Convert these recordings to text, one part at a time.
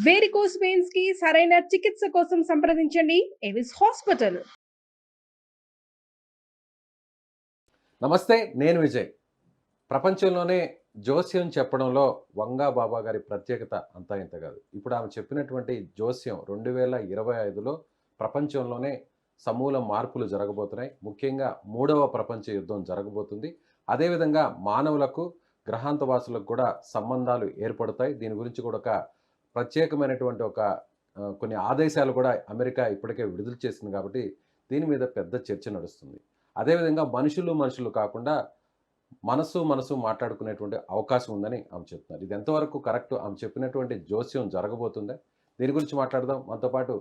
Varicose veins కి సరైన చికిత్స కోసం సంప్రదించండి ఎవిస్ హాస్పిటల్. నమస్తే, నేను విజయ్. ప్రపంచంలోనే జోస్యం చెప్పడంలో వంగా బాబా గారి ప్రత్యేకత అంతా ఇంత కాదు. ఇప్పుడు ఆమె చెప్పినటువంటి జోస్యం 2025లో ప్రపంచంలోనే సమూల మార్పులు జరగబోతున్నాయి. ముఖ్యంగా మూడవ ప్రపంచ యుద్ధం జరగబోతుంది. అదేవిధంగా మానవులకు గ్రహాంతవాసులకు కూడా సంబంధాలు ఏర్పడతాయి. దీని గురించి కూడా ఒక ప్రత్యేకమైనటువంటి కొన్ని ఆదేశాలు కూడా అమెరికా ఇప్పటికే విడుదల చేసింది కాబట్టి దీని మీద పెద్ద చర్చ నడుస్తుంది. అదేవిధంగా మనుషులు కాకుండా మనసు మాట్లాడుకునేటువంటి అవకాశం ఉందని ఆమె చెప్తున్నారు. ఇది ఎంతవరకు కరెక్ట్? ఆమె చెప్పినటువంటి జోస్యం జరగబోతుందా? దీని గురించి మాట్లాడదాం. మనతో పాటు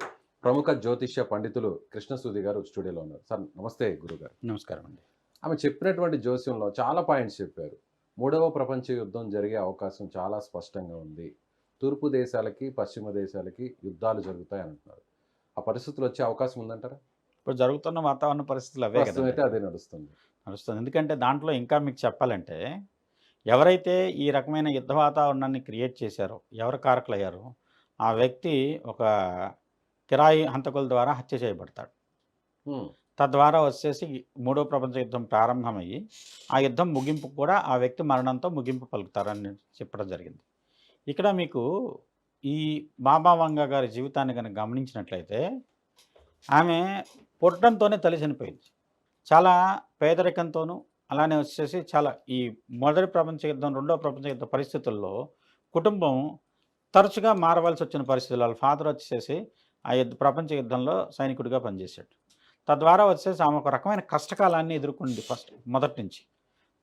ప్రముఖ జ్యోతిష్య పండితులు కృష్ణసూది గారు స్టూడియోలో ఉన్నారు. సార్ నమస్తే గురుగారు. నమస్కారం అండి. ఆమె చెప్పినటువంటి జోస్యంలో చాలా పాయింట్స్ చెప్పారు. మూడవ ప్రపంచ యుద్ధం జరిగే అవకాశం చాలా స్పష్టంగా ఉంది. తూర్పు దేశాలకి పశ్చిమ దేశాలకి యుద్ధాలు జరుగుతాయి అంటున్నారు. ఆ పరిస్థితులు వచ్చే అవకాశం ఉందంటారా? ఇప్పుడు జరుగుతున్న వాతావరణ పరిస్థితులు అవే కదా అయితే అదే నడుస్తుంది. ఎందుకంటే దాంట్లో ఇంకా మీకు చెప్పాలంటే ఎవరైతే ఈ రకమైన యుద్ధ వాతావరణాన్ని క్రియేట్ చేశారో, ఎవరు కారకులయ్యారో ఆ వ్యక్తి ఒక కిరాయి హంతకుల ద్వారా హత్య చేయబడతాడు. తద్వారా వచ్చేసి మూడో ప్రపంచ యుద్ధం ప్రారంభమయ్యి ఆ యుద్ధం ముగింపు కూడా ఆ వ్యక్తి మరణంతో ముగింపు పలుకుతారని చెప్పడం జరిగింది. ఇక్కడ మీకు ఈ బాబా వంగా గారి జీవితాన్ని కనుక గమనించినట్లయితే ఆమె పుట్టడంతోనే తల్లి చనిపోయింది. చాలా పేదరికంతోనూ అలానే వచ్చేసి చాలా ఈ మొదటి ప్రపంచ యుద్ధం, రెండో ప్రపంచ యుద్ధ పరిస్థితుల్లో కుటుంబం తరచుగా మారవలసి వచ్చిన పరిస్థితులు. వాళ్ళ ఫాదర్ వచ్చేసి ఆ ప్రపంచ యుద్ధంలో సైనికుడిగా పనిచేశాడు. తద్వారా వచ్చేసి ఆమె ఒక రకమైన కష్టకాలాన్ని ఎదుర్కొంది మొదటి నుంచి.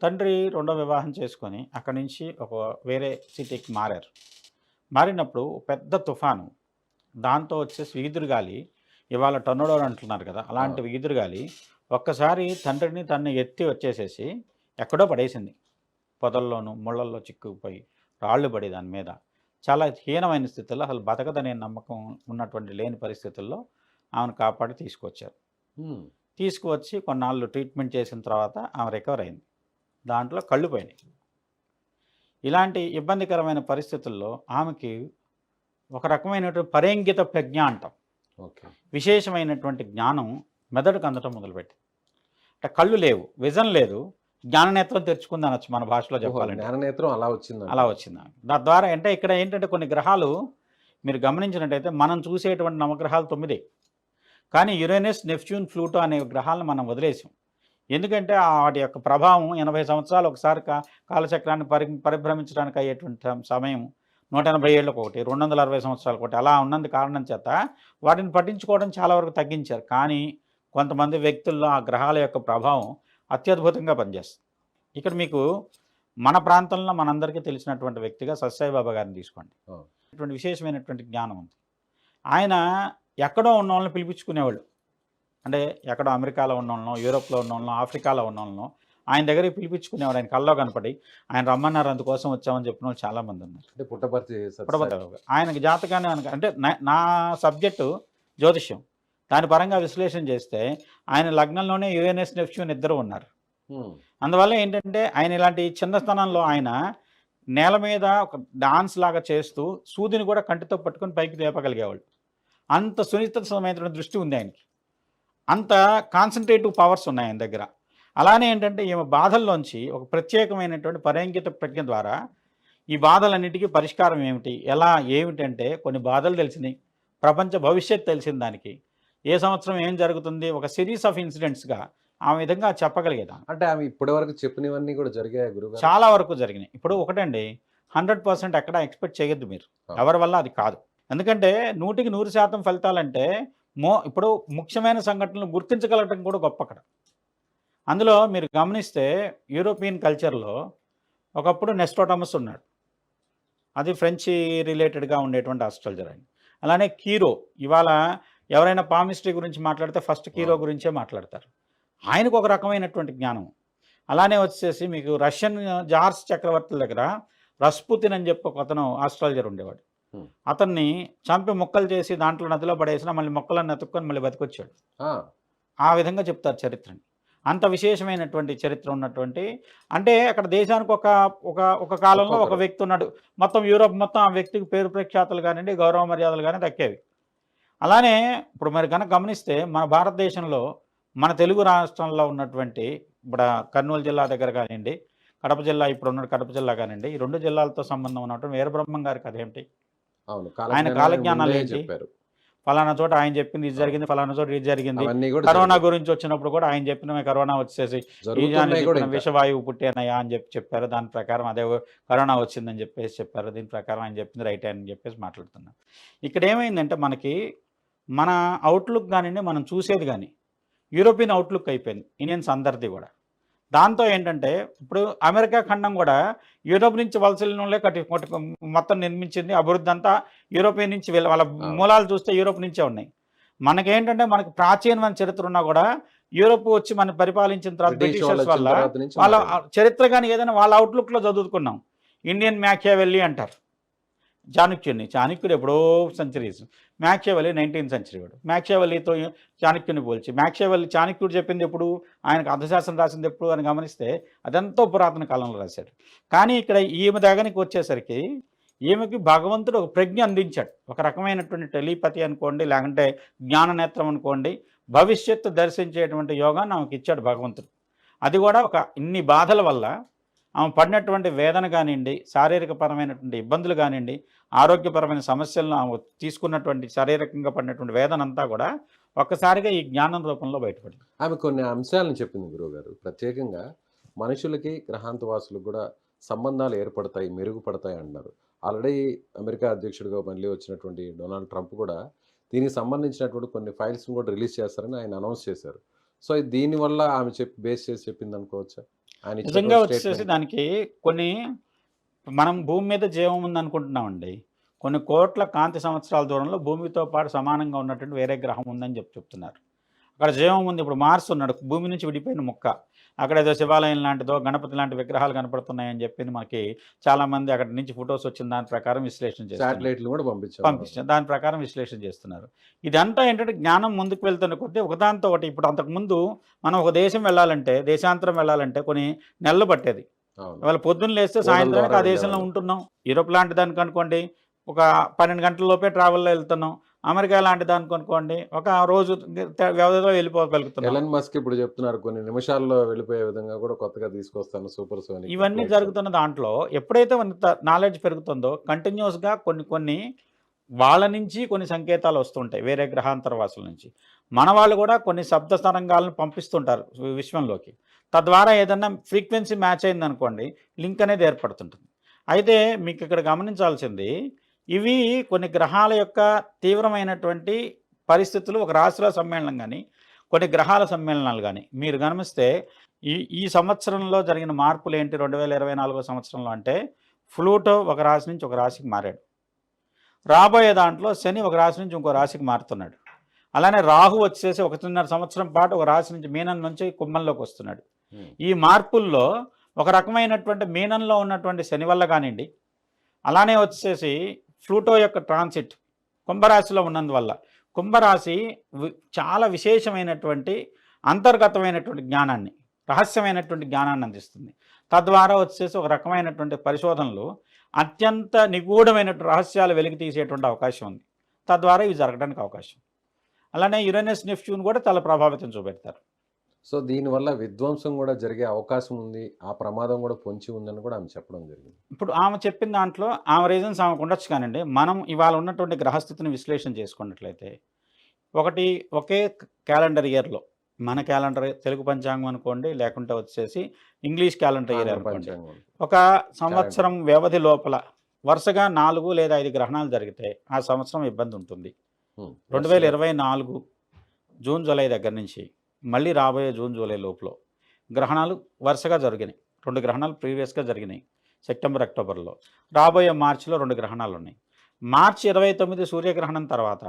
తండ్రి రెండో వివాహం చేసుకొని అక్కడి నుంచి ఒక వేరే సిటీకి మారారు. మారినప్పుడు పెద్ద తుఫాను, దాంతో వచ్చేసి ఈదురుగాలి, ఇవాళ టొర్నడో అంటున్నారు కదా, అలాంటి ఈదురుగాలి ఒక్కసారి తండ్రిని తన్ని ఎత్తి వచ్చేసేసి ఎక్కడో పడేసింది. పొదల్లోనూ ముళ్ళల్లో చిక్కుకుపోయి రాళ్ళు పడి దాని మీద చాలా హీనమైన స్థితిలో, అసలు బతకదనే నమ్మకం ఉన్నటువంటి లేని పరిస్థితుల్లో ఆమెను కాపాడి తీసుకొచ్చారు. తీసుకువచ్చి కొన్నాళ్ళు ట్రీట్మెంట్ చేసిన తర్వాత ఆమె రికవర్ అయింది. దాంట్లో కళ్ళు పోయినాయి. ఇలాంటి ఇబ్బందికరమైన పరిస్థితుల్లో ఆమెకి ఒక రకమైనటువంటి పరేంగిత ప్రజ్ఞ అంటాం, విశేషమైనటువంటి జ్ఞానం మెదడుకు అందటం మొదలుపెట్టింది. అంటే కళ్ళు లేవు, విజన్ లేదు, జ్ఞాననేత్రం తెరుచుకుంది అనొచ్చు మన భాషలో చెప్పాలంటే. జ్ఞాననేత్రం అలా వచ్చింది. తద్వారా అంటే ఇక్కడ ఏంటంటే కొన్ని గ్రహాలు మీరు గమనించినట్టయితే మనం చూసేటువంటి నవగ్రహాలు 9, కానీ యురేనస్, నెప్ట్యూన్, ప్లూటో అనే గ్రహాలను మనం వదిలేసాం. ఎందుకంటే వాటి యొక్క ప్రభావం 80 సంవత్సరాలు ఒకసారి కాలచక్రాన్ని పరిభ్రమించడానికి అయ్యేటువంటి సమయం 180 ఏళ్ళకు ఒకటి, 260 సంవత్సరాలకు ఒకటి, అలా ఉన్నందు కారణం చేత వాటిని పట్టించుకోవడం చాలా వరకు తగ్గించారు. కానీ కొంతమంది వ్యక్తుల్లో ఆ గ్రహాల యొక్క ప్రభావం అత్యద్భుతంగా పనిచేస్తుంది. ఇక్కడ మీకు మన ప్రాంతంలో మనందరికీ తెలిసినటువంటి వ్యక్తిగా సత్యసాయి బాబా గారిని తీసుకోండి. ఇటువంటి విశేషమైనటువంటి జ్ఞానం ఉంది. ఆయన ఎక్కడో ఉన్న వాళ్ళని పిలిపించుకునేవాళ్ళు. అంటే ఎక్కడో అమెరికాలో ఉన్న వాళ్ళనో, యూరోప్లో ఉన్న వాళ్ళనో, ఆఫ్రికాలో ఉన్న వాళ్ళనో ఆయన దగ్గరికి పిలిపించుకునేవాడు. ఆయన కల్లో కనపడి ఆయన రమ్మన్నారు, అందుకోసం వచ్చామని చెప్పిన వాళ్ళు చాలామంది ఉన్నారు. అంటే పుట్టపర్తి ఆయనకి జాతకాన్ని అంటే నా సబ్జెక్టు జ్యోతిష్యం, దాని పరంగా విశ్లేషణ చేస్తే ఆయన లగ్నంలోనే యురేనస్, నెప్ట్యూన్ ఇద్దరు ఉన్నారు. అందువల్ల ఏంటంటే ఆయన ఇలాంటి చిన్న స్థానంలో ఆయన నేల మీద ఒక డాన్స్ లాగా చేస్తూ సూదిని కూడా కంటితో పట్టుకొని పైకి లేపగలిగేవాళ్ళు. అంత సునిశ్చితమైన దృష్టి ఉంది ఆయనకి, అంత కాన్సన్ట్రేటివ్ పవర్స్ ఉన్నాయి ఆయన దగ్గర. అలానే ఏంటంటే ఈమె బాధల్లోంచి ఒక ప్రత్యేకమైనటువంటి పరేంగిత ప్రజ్ఞ ద్వారా ఈ బాధలన్నిటికీ పరిష్కారం ఏమిటి, ఎలా ఏమిటంటే కొన్ని బాధలు తెలిసినాయి, ప్రపంచ భవిష్యత్తు తెలిసిన దానికి ఏ సంవత్సరం ఏం జరుగుతుంది, ఒక సిరీస్ ఆఫ్ ఇన్సిడెంట్స్గా ఆ విధంగా చెప్పగలిగేదాన్ని. అంటే ఆమె ఇప్పటి వరకు చెప్పినవన్నీ కూడా జరిగాయి గురుగారు? చాలా వరకు జరిగినాయి. ఇప్పుడు ఒకటండి, 100% ఎక్కడ ఎక్స్పెక్ట్ చేయొద్దు మీరు, ఎవరి వల్ల అది కాదు. ఎందుకంటే 100కి 100% ఫలితాలంటే ఇప్పుడు ముఖ్యమైన సంఘటనలు గుర్తించగలగడం కూడా గొప్ప అక్కడ. అందులో మీరు గమనిస్తే యూరోపియన్ కల్చర్లో ఒకప్పుడు నెస్ట్రోటమస్ ఉన్నాడు, అది ఫ్రెంచ్ రిలేటెడ్గా ఉండేటువంటి ఆస్ట్రాలజర్ ఆయన. అలానే కీరో, ఇవాళ ఎవరైనా పామిస్ట్రీ గురించి మాట్లాడితే ఫస్ట్ కీరో గురించే మాట్లాడతారు. ఆయనకు ఒక రకమైనటువంటి జ్ఞానం. అలానే వచ్చేసి మీకు రష్యన్ జార్స్ చక్రవర్తుల దగ్గర రస్పుతిన్ అని చెప్పి ఒక అతను ఆస్ట్రాలజర్ ఉండేవాడు. అతన్ని చంపి మొక్కలు చేసి దాంట్లో నదిలో పడేసినా మళ్ళీ మొక్కలను ఎత్తుక్కొని మళ్ళీ బతికొచ్చాడు. ఆ విధంగా చెప్తారు చరిత్రని. అంత విశేషమైనటువంటి చరిత్ర ఉన్నటువంటి, అంటే అక్కడ దేశానికి ఒక ఒక ఒక కాలంలో ఒక ఒక్కొక్కరు. వ్యక్తి ఉన్నాడు. మొత్తం యూరోప్ మొత్తం ఆ వ్యక్తికి పేరు ప్రఖ్యాతులు కానివ్వండి, గౌరవ మర్యాదలు కానీ దక్కేవి. అలానే ఇప్పుడు మరి కనుక గమనిస్తే మన భారతదేశంలో మన తెలుగు రాష్ట్రంలో ఉన్నటువంటి ఇప్పుడు కర్నూలు జిల్లా దగ్గర కానివ్వండి, కడప జిల్లా ఇప్పుడున్న కడప జిల్లా కానివ్వండి, ఈ 2 జిల్లాలతో సంబంధం ఉన్నటువంటి వీరబ్రహ్మం గారి కథ ఏమిటి? అవును. ఆయన కాలజ్ఞానాన్ని కాలజ్ఞానాలు ముందే ఏంటి? చెప్పారు. ఫలానా చోట ఆయన చెప్పింది ఇది అవును. జరిగింది, ఫలానా చోట ఇది జరిగింది. అవన్నీ కూడా కరోనా జరిగాయి. గురించి వచ్చినప్పుడు కూడా ఆయన చెప్పినవి కరోనా వచ్చేసి ఈజాని జరుగుతున్నాయి కూడా చెప్పిన ఇంకా. విషవాయువు పుట్టేనయ్యా అని చెప్పారు. దాని ప్రకారం అదే కరోనా వచ్చిందని చెప్పేసి చెప్పారు. దీని ప్రకారం ఆయన చెప్పింది రైటే అని చెప్పేసి మాట్లాడుతున్నారు. ఇక్కడ ఏమైందంటే మనకి మన అవుట్‌లుక్ గానియండి, మనం చూసేది గాని యూరోపియన్ అవుట్‌లుక్ అయిపోయింది. ఇండియన్స్ అందరిది కూడా. దాంతో ఏంటంటే ఇప్పుడు అమెరికా ఖండం కూడా యూరోప్ నుంచి వలసలే మొత్తం నిర్మించింది. అభివృద్ధి అంతా యూరోపియన్ నుంచి వాళ్ళ అవును. మూలాలు చూస్తే యూరోప్ నుంచే ఉన్నాయి. మనకేంటంటే మనకు ప్రాచీనమైన చరిత్ర ఉన్నా కూడా యూరోప్ వచ్చి మనం పరిపాలించిన తర్వాత బ్రిటిష్ వాళ్ళు బ్రిటిషర్స్ వచ్చిన వల్ల తర్వాత నుంచి వాళ్ళ మారింది. చరిత్ర కానీ ఏదైనా వాళ్ళ అవుట్‌లుక్‌లో చదువుకున్నాం. ఇండియన్ మ్యాకియావెల్లీ అంటారు. చాణక్యుడు ఎప్పుడో సెంచరీస్. మ్యాకియావెల్లీ 19th సెంచరీ వాడు. మ్యాకియావెల్లీతో చాణక్యుని పోల్చి చాణక్యుడు చెప్పింది ఎప్పుడు, ఆయనకు అర్థశాస్త్రం రాసింది ఎప్పుడు అని గమనిస్తే అదెంతో పురాతన కాలంలో రాశాడు. కానీ ఇక్కడ ఈమె దగ్గరికి వచ్చేసరికి ఈమెకి భగవంతుడు ఒక ప్రజ్ఞ అందించాడు. ఒక రకమైనటువంటి టెలిపతి అనుకోండి, లేకుంటే జ్ఞాననేత్రం అనుకోండి, భవిష్యత్తు దర్శించేటువంటి యోగాన్ని ఆమెకి ఇచ్చాడు భగవంతుడు. అది కూడా ఒక ఇన్ని బాధల వల్ల ఆమె పడినటువంటి వేదన కానివ్వండి, శారీరకపరమైనటువంటి ఇబ్బందులు కానివ్వండి, ఆరోగ్యపరమైన సమస్యలను ఆమె తీసుకున్నటువంటి శారీరకంగా పడినటువంటి వేదన అంతా కూడా ఒక్కసారిగా ఈ జ్ఞానం రూపంలో బయటపడింది. ఆమె కొన్ని అంశాలను చెప్పింది గురువుగారు. ప్రత్యేకంగా మనుషులకి, గ్రహాంతవాసులకు కూడా సంబంధాలు ఏర్పడతాయి, మెరుగుపడతాయి అంటున్నారు. ఆల్రెడీ అమెరికా అధ్యక్షుడిగా మళ్ళీ వచ్చినటువంటి డొనాల్డ్ ట్రంప్ కూడా దీనికి సంబంధించినటువంటి కొన్ని ఫైల్స్‌ని కూడా రిలీజ్ చేస్తారని ఆయన అనౌన్స్ చేశారు. సో, దీనివల్ల ఆమె బేస్ చేసి చెప్పిందనుకోవచ్చా? ఆయన నిజంగా ఇచ్చినటువంటి వచ్చేసి స్టేట్మెంట్. దానికి కొన్ని మనం భూమి మీద జీవం ఉందనుకుంటున్నామండి. కొన్ని కోట్ల కాంతి సంవత్సరాల దూరంలో భూమితో పాటు సమానంగా ఉన్నటువంటి వేరే గ్రహం ఉందని చెప్తున్నారు. అక్కడ జీవం ఉంది. ఇప్పుడు మార్స్ ఉన్నాడు. భూమి నుంచి విడిపోయిన ముక్క. అక్కడ ఏదో శివాలయం లాంటిదో, గణపతి లాంటి విగ్రహాలు కనపడుతున్నాయని చెప్పి మనకి చాలామంది అక్కడి నుంచి ఫోటోస్ వచ్చిన దాని ప్రకారం విశ్లేషణ చేస్తున్నారు. శాటిలైట్‌లు కూడా పంపించారు. దాని ప్రకారం విశ్లేషణ చేస్తున్నారు. ఇదంతా ఏంటంటే జ్ఞానం ముందుకు వెళ్తున్న కొద్దీ ఒకదానితో ఒకటి. ఇప్పుడు అంతకుముందు మనం ఒక దేశం వెళ్ళాలంటే, దేశాంతరం వెళ్ళాలంటే కొన్ని నెలలు పట్టేది. అవును. ఇవాళ పొద్దున్న లేస్తే ఓడల సాయంత్రానికి ద్వారా ఆ దేశంలో వెళ్ళేవాళ్ళు. ఉంటున్నాం. యూరోప్ లాంటి దానికి అనుకోండి ఒక 12 గంటల లోపే ట్రావెల్‌లో వెళ్తున్నాం. అమెరికా లాంటి దానికి అనుకోండి ఒక రోజు వ్యవధిలో వెళ్ళిపోగలుగుతున్నాం. ఎలన్ మస్క్ ఇప్పుడు చెప్తున్నారు కొన్ని నిమిషాల్లో వెళ్ళిపోయే విధంగా కూడా కొత్తగా తీసుకొస్తాను సూపర్ సోనిక్ ఇవన్నీ ఫ్లైట్స్ అని. జరుగుతున్న దాంట్లో ఎప్పుడైతే నాలెడ్జ్ పెరుగుతుందో కంటిన్యూస్‌గా కొన్ని వాళ్ళ నుంచి కొన్ని సంకేతాలు వస్తుంటాయి వేరే గ్రహాంతర వాసుల నుంచి. మన వాళ్ళు కూడా కొన్ని శబ్ద తరంగాలను పంపిస్తుంటారు విశ్వంలోకి. తద్వారా ఏదన్నా ఫ్రీక్వెన్సీ మ్యాచ్ అయిందనుకోండి లింక్ అనేది ఏర్పడుతుంటుంది. అయితే మీకు ఇక్కడ గమనించాల్సింది ఇవి కొన్ని గ్రహాల యొక్క తీవ్రమైనటువంటి పరిస్థితులు ఒక రాశిలో సమ్మేళనం కానీ, కొన్ని గ్రహాల సమ్మేళనాలు కానీ మీరు గమనిస్తే ఈ సంవత్సరంలో జరిగిన మార్పులు ఏంటి 2024 సంవత్సరంలో అంటే ఫ్లూటో ఒక రాశి నుంచి ఒక రాశికి మారాడు. రాబోయే దాంట్లో శని ఒక రాశి నుంచి ఇంకో రాశికి మారుతున్నాడు. అలానే రాహు వచ్చేసి 1.5 సంవత్సరం పాటు ఒక రాశి నుంచి మీనం నుంచి కుంభంలోకి వస్తున్నాడు. ఈ మార్పుల్లో ఒక రకమైనటువంటి మీనంలో ఉన్నటువంటి శని వల్ల కానివ్వండి, అలానే వచ్చేసి ఫ్లూటో యొక్క ట్రాన్సిట్ కుంభరాశిలో ఉన్నందువల్ల కుంభరాశి చాలా విశేషమైనటువంటి అంతర్గతమైనటువంటి జ్ఞానాన్ని, రహస్యమైనటువంటి జ్ఞానాన్ని అందిస్తుంది. తద్వారా వచ్చేసి ఒక రకమైనటువంటి పరిశోధనలు అత్యంత నిగూఢమైనటువంటి రహస్యాలు వెలికి తీసేటువంటి అవకాశం ఉంది. తద్వారా ఇవి జరగడానికి అవకాశం. అలానే యురేనస్ నెప్ట్యూన్ కూడా చాలా ప్రభావితం చూపెడతారు. సో దీనివల్ల విధ్వంసం కూడా జరిగే అవకాశం ఉంది, ఆ ప్రమాదం కూడా పొంచి ఉందని కూడా ఆమె చెప్పడం జరిగింది. ఇప్పుడు ఆమె చెప్పిన దాంట్లో ఆమె రీజన్స్ ఆమెకు ఉండొచ్చు కానండి. మనం ఇవాళ ఉన్నటువంటి గ్రహస్థితిని విశ్లేషణ చేసుకున్నట్లయితే ఒకే క్యాలెండర్ ఇయర్లో మన క్యాలెండర్ తెలుగు పంచాంగం అనుకోండి, లేకుంటే వచ్చేసి ఇంగ్లీష్ క్యాలెండర్ ఇయర్ అనుకోండి, పంచాంగం. ఒక సంవత్సరం వ్యవధి లోపల వరుసగా 4 లేదా 5 గ్రహణాలు జరిగితే ఆ సంవత్సరం ఇబ్బంది ఉంటుంది. 2024 జూన్ జూలై దగ్గర నుంచి మళ్ళీ రాబోయే జూన్ జూలై లోపల గ్రహణాలు వరుసగా జరిగినాయి. 2 గ్రహణాలు ప్రీవియస్గా జరిగినాయి సెప్టెంబర్ అక్టోబర్లో. రాబోయే మార్చిలో 2 గ్రహణాలు ఉన్నాయి. మార్చి 29 సూర్యగ్రహణం తర్వాత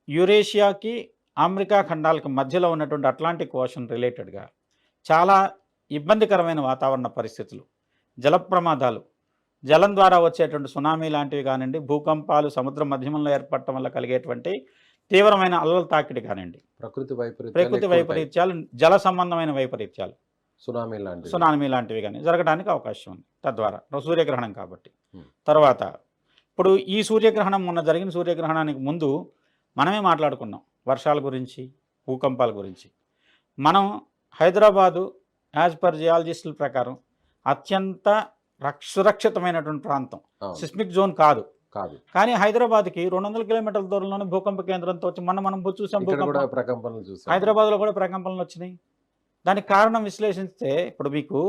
యురేషియాకి అమెరికా ఖండాలకు మధ్యలో ఉన్నటువంటి అట్లాంటిక్ ఓషన్ రిలేటెడ్గా చాలా ఇబ్బందికరమైన వాతావరణ పరిస్థితులు, జల ప్రమాదాలు, జలం ద్వారా వచ్చేటువంటి సునామీ లాంటివి కానివ్వండి, భూకంపాలు, సముద్ర మధ్యమంలో ఏర్పడటం వల్ల కలిగేటువంటి తీవ్రమైన అల్లల తాకిడి కానివ్వండి, ప్రకృతి వైపరీత్యాలు ప్రకృతి ఎక్కువ ఉంటాయి. వైపరీత్యాలు, జల సంబంధమైన వైపరీత్యాలు, సునామీ లాంటివి. సునామీ లాంటివి కానీ జరగడానికి అవకాశం ఉంది తద్వారా సూర్యగ్రహణం కాబట్టి. Hmm. తర్వాత ఇప్పుడు ఈ సూర్యగ్రహణం మొన్న జరిగిన సూర్యగ్రహణానికి ముందు మనమే మాట్లాడుకున్నాం వర్షాల గురించి, భూకంపాల గురించి. మనం హైదరాబాదు యాజ్ పర్ జియాలజిస్టుల ప్రకారం అత్యంత సురక్షితమైనటువంటి ప్రాంతం, అవును. సిస్మిక్ జోన్ కాదు. కాదు. కానీ హైదరాబాద్కి 200 కిలోమీటర్ల దూరంలోనే భూకంప కేంద్రంతో వచ్చి మనం చూసాం ఇక్కడ కూడా భూకంపం. ప్రకంపనలు చూసాం. హైదరాబాద్లో కూడా ప్రకంపనలు వచ్చినాయి. దానికి కారణం విశ్లేషిస్తే ఇప్పుడు మీకు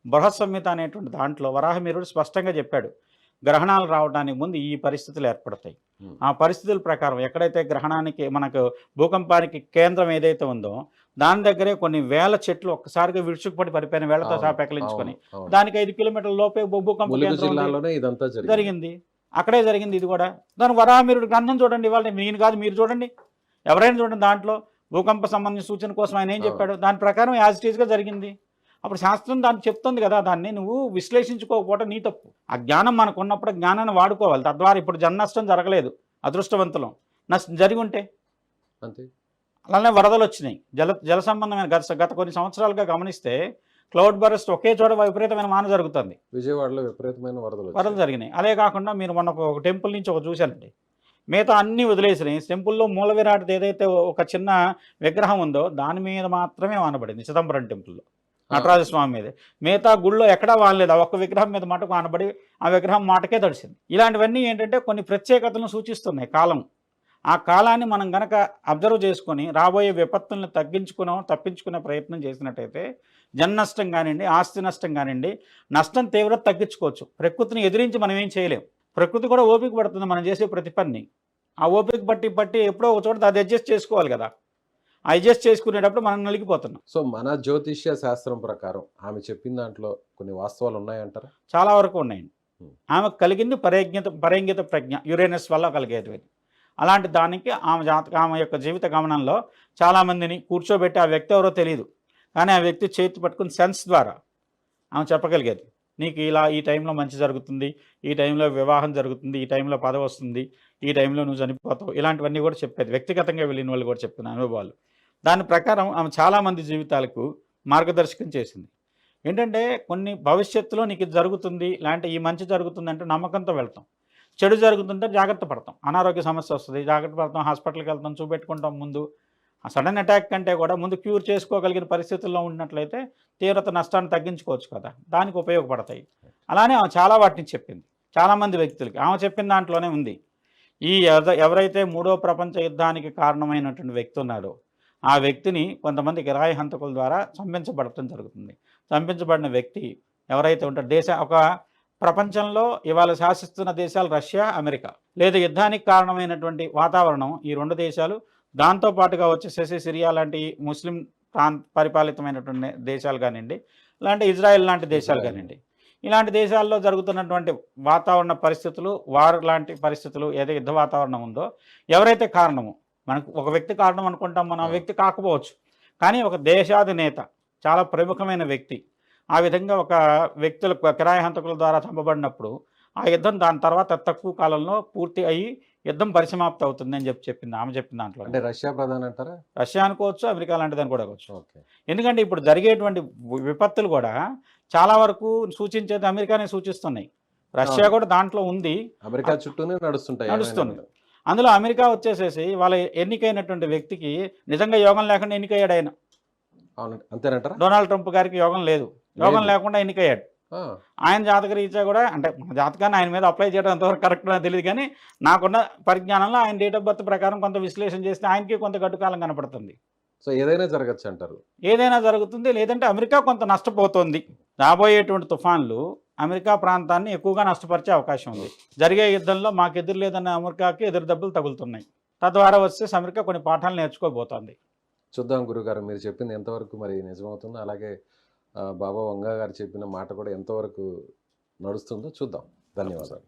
బృహత్ సంహిత అనేటువంటి దాంట్లో వరాహమిహిరుడు స్పష్టంగా చెప్పాడు, గ్రహణాలు రావడానికి ముందు ఈ పరిస్థితులు ఏర్పడతాయి. Hmm. ఆ పరిస్థితుల ప్రకారం ఎక్కడైతే గ్రహణానికి మనకు భూకంపానికి కేంద్రం ఏదైతే ఉందో దాని దగ్గరే కొన్ని వేల చెట్లు ఒక్కసారిగా విడుచుకుపడి పడిపోయిన వేళ్లతో అవును, సాపెకలించుకొని అవును, అవును. దానికి 5 కిలోమీటర్ల లోపే భూకంప ములుగు కేంద్రం ఉంది. జిల్లాలోనే ఇదంతా జరిగింది. అక్కడే జరిగింది ఇది కూడా. దాని వరాహమిహిరుడు గ్రంథం చూడండి, ఇవాళ నేను కాదు మీరు చూడండి, ఎవరైనా చూడండి, దాంట్లో భూకంప సంబంధించిన సూచన కోసం ఆయన ఏం చెప్పాడు, దాని ప్రకారం యాజ్ ఇట్ ఈస్గా జరిగింది. అప్పుడు శాస్త్రం దాన్ని చెప్తుంది కదా, దాన్ని నువ్వు విశ్లేషించుకోకపోవడం నీ తప్పు. ఆ జ్ఞానం మనకు ఉన్నప్పుడు జ్ఞానాన్ని వాడుకోవాలి. తద్వారా ఇప్పుడు జన నష్టం జరగలేదు, అదృష్టవంతులం. నష్టం జరిగి ఉంటే అంతే. అలానే వరదలు వచ్చినాయి, జల సంబంధమైన గత కొన్ని సంవత్సరాలుగా గమనిస్తే క్లౌడ్ బరస్ట్ ఒకే చోట విపరీతమైన వాన జరుగుతుంది. విజయవాడలో విపరీతమైన వరదలు వరదలు జరిగినాయి. అదే కాకుండా మీరు మొన్న ఒక టెంపుల్ నుంచి ఒక చూశానండి, మిగతా అన్నీ వదిలేసినాయి. టెంపుల్లో మూల విరాట్ ఏదైతే ఒక చిన్న విగ్రహం ఉందో దాని మీద మాత్రమే వానబడింది, చిదంబరం టెంపుల్లో నటరాజ స్వామి మీద. మిగతా గుళ్ళో ఎక్కడా వానలేదు, ఆ ఒక్క విగ్రహం మీద మటుకు వానబడి ఆ విగ్రహం మాటకే తడిసింది. ఇలాంటివన్నీ ఏంటంటే కొన్ని ప్రత్యేకతలను సూచిస్తున్నాయి కాలం. ఆ కాలాన్ని మనం గనక అబ్జర్వ్ చేసుకొని రాబోయే విపత్తులను తప్పించుకునే ప్రయత్నం చేసినట్టయితే జన నష్టం కానివ్వండి, ఆస్తి నష్టం కానివ్వండి, నష్టం తీవ్రత తగ్గించుకోవచ్చు. ప్రకృతిని ఎదిరించి మనం ఏం చేయలేం. ప్రకృతి కూడా ఓపిక పడుతుంది మనం చేసే ప్రతి పని. ఆ ఓపిక బట్టి ఎప్పుడో ఒక చోట అది అడ్జస్ట్ చేసుకోవాలి కదా. అడ్జస్ట్ చేసుకునేటప్పుడు మనం నలిగిపోతున్నాం. సో మన జ్యోతిష్య శాస్త్రం ప్రకారం ఆమె చెప్పిన దాంట్లో కొన్ని వాస్తవాలు ఉన్నాయంటారా? చాలా వరకు ఉన్నాయండి. ఆమెకు కలిగింది పరేంగిత ప్రజ్ఞ, యురేనస్ వల్ల కలిగేది. అలాంటి దానికి ఆమె యొక్క జీవిత గమనంలో చాలామందిని కూర్చోబెట్టి ఆ వ్యక్తి ఎవరో తెలియదు, కానీ ఆ వ్యక్తి చేతి పట్టుకుని సెన్స్ ద్వారా ఆమె చెప్పగలిగేది, నీకు ఇలా ఈ టైంలో మంచి జరుగుతుంది, ఈ టైంలో వివాహం జరుగుతుంది, ఈ టైంలో పదవి వస్తుంది, ఈ టైంలో నువ్వు చనిపోతావు, ఇలాంటివన్నీ కూడా చెప్పేది. వ్యక్తిగతంగా వెళ్ళిన వాళ్ళు కూడా చెప్తున్న అనుభవాలు. దాని ప్రకారం ఆమె చాలామంది జీవితాలకు మార్గదర్శకం చేసింది. ఏంటంటే కొన్ని భవిష్యత్తులో నీకు ఇది జరుగుతుంది, లేదంటే ఈ మంచి జరుగుతుంది అంటే నమ్మకంతో వెళ్తాం, చెడు జరుగుతుంటే జాగ్రత్త పడతాం, అనారోగ్య సమస్య వస్తుంది జాగ్రత్త పడతాం, హాస్పిటల్కి వెళ్తాం, చూపెట్టుకుంటాం. ముందు ఆ సడన్ అటాక్ కంటే కూడా ముందు క్యూర్ చేసుకోగలిగిన పరిస్థితుల్లో ఉన్నట్లయితే తీవ్రత నష్టాన్ని తగ్గించుకోవచ్చు కదా, దానికి ఉపయోగపడతాయి. అలానే ఆమె చాలా వాటిని చెప్పింది చాలామంది వ్యక్తులకి. ఆమె చెప్పిన దాంట్లోనే ఉంది, ఈ ఎవరైతే 3వ ప్రపంచ యుద్ధానికి కారణమైనటువంటి వ్యక్తి ఉన్నాడో ఆ వ్యక్తిని కొంతమంది కిరాయి హంతకుల ద్వారా చంపించబడటం జరుగుతుంది. చంపించబడిన వ్యక్తి ఎవరైతే ఉంటారో ఒక ప్రపంచంలో ఇవాళ శాసిస్తున్న దేశాలు రష్యా, అమెరికా. లేదా యుద్ధానికి కారణమైనటువంటి వాతావరణం ఈ 2 దేశాలు, దాంతోపాటుగా వచ్చేసేసి సిరియా లాంటి ముస్లిం పరిపాలితమైనటువంటి దేశాలు కానివ్వండి, ఇలాంటి ఇజ్రాయెల్ లాంటి దేశాలు కానివ్వండి. ఇలాంటి దేశాల్లో జరుగుతున్నటువంటి వాతావరణ పరిస్థితులు, వార్ లాంటి పరిస్థితులు, ఏదో యుద్ధ వాతావరణం ఉందో ఎవరైతే కారణమో, మనకు ఒక వ్యక్తి కారణం అనుకుంటాం, మనం వ్యక్తి కాకపోవచ్చు, కానీ ఒక దేశాధినేత, చాలా ప్రముఖమైన వ్యక్తి ఆ విధంగా ఒక వ్యక్తుల కిరాయి హంతకుల ద్వారా చంపబడినప్పుడు ఆ యుద్ధం దాని తర్వాత తక్కువ కాలంలో పూర్తి అయ్యి యుద్ధం పరిసమాప్తి అవుతుంది అని చెప్పింది ఆమె చెప్పిన దాంట్లో. అంటే రష్యా ప్రధాని అంటారా? రష్యా అనుకోవచ్చు, అమెరికా లాంటిదని కూడా అనుకోవచ్చు. ఓకే. ఎందుకంటే ఇప్పుడు జరిగేటువంటి విపత్తులు కూడా చాలా వరకు సూచించేది అమెరికానే సూచిస్తున్నాయి. రష్యా కూడా దాంట్లో ఉంది, అమెరికా చుట్టూనే నడుస్తుంది. అందులో అమెరికా వచ్చేసేసి వాళ్ళ ఎన్నికైనటువంటి వ్యక్తికి నిజంగా యోగం లేకుండా ఎన్నికయ్యాడు ఆయన. అంతేనంటారా? డొనాల్డ్ ట్రంప్ గారికి యోగం లేదు, యోగం లేకుండా ఎన్నికయ్యాడు. ఆయన జాతక రీత్యా కూడా, అంటే మన జాతకాన్ని ఆయన మీద అప్లై చేయడం ఎంతవరకు కరెక్ట్ నాకు తెలియదు, కానీ నాకున్న పరిజ్ఞానంలో ఆయన డేట్ ఆఫ్ బర్త్ ప్రకారం కొంత విశ్లేషణ చేస్తే ఆయనకి కొంత గడ్డుకాలం కనపడుతుంది. సో ఏదైనా జరగచ్చు అంటారు? ఏదైనా జరుగుతుంది, లేదంటే అమెరికా కొంత నష్టపోతుంది. రాబోయేటువంటి తుఫాన్లు అమెరికా ప్రాంతాన్ని ఎక్కువగా నష్టపరిచే అవకాశం ఉంది. జరిగే యుద్ధంలో మాకు ఎదురు లేదన్న అమెరికాకి ఎదురు దెబ్బలు తగులుతున్నాయి. తద్వారా వచ్చేసి అమెరికా కొన్ని పాఠాలు నేర్చుకోబోతోంది. చూద్దాం గురుగారు, మీరు చెప్పింది ఎంతవరకు మరి నిజమవుతుందో, అలాగే బాబా వంగా గారు చెప్పిన మాట కూడా ఎంతవరకు నడుస్తుందో చూద్దాం. ధన్యవాదాలు.